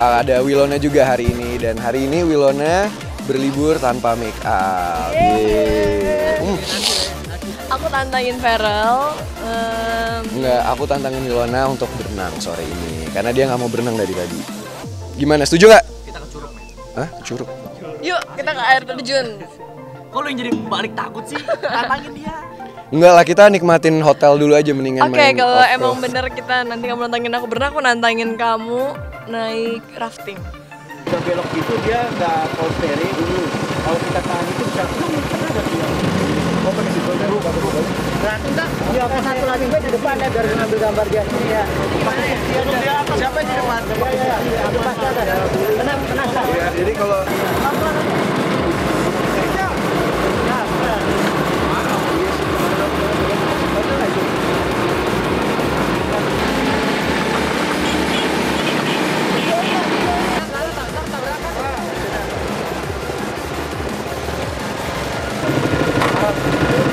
Ada Wilona juga hari ini, dan hari ini Wilona berlibur tanpa make up. Aku tantangin Farel. Enggak, aku tantangin Wilona untuk berenang sore ini karena dia nggak mau berenang dari tadi. Gimana, setuju nggak? Kita ke Curug, men. Hah? Curug? Yuk kita ke air terjun. Kok lu yang jadi balik takut sih? Tantangin dia. Enggak lah, kita nikmatin hotel dulu aja mendingan. Oke, kalau emang bener kita nanti kamu nantangin aku berenang, aku nantangin kamu naik rafting. Udah belok gitu dia nggak power steering dulu. Kalau kita tahan itu bisa ada dia. Open di situ nah, enggak. Iya, satu lagi gue di depan ya biar ngambil gambar dia ini ya. Siapa yang di depan? Iya. Depan ada. Tenang. Ya, jadi kalau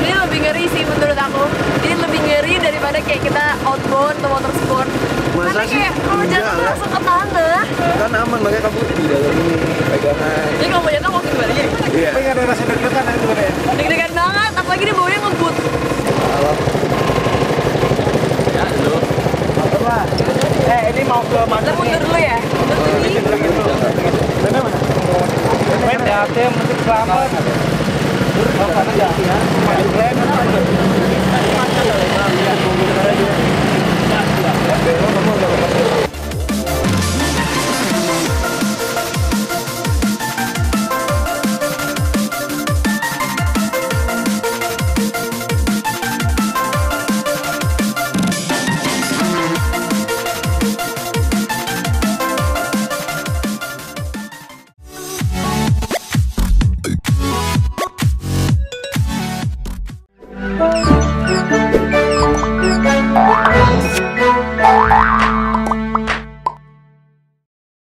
Ini lebih ngeri sih menurut aku. Ini lebih ngeri daripada kayak kita outbound atau motorsport. Masa Karena sih? kayak kalau jatuh Enggak lah. langsung ke tanah. kan aman, makanya kamu di dalam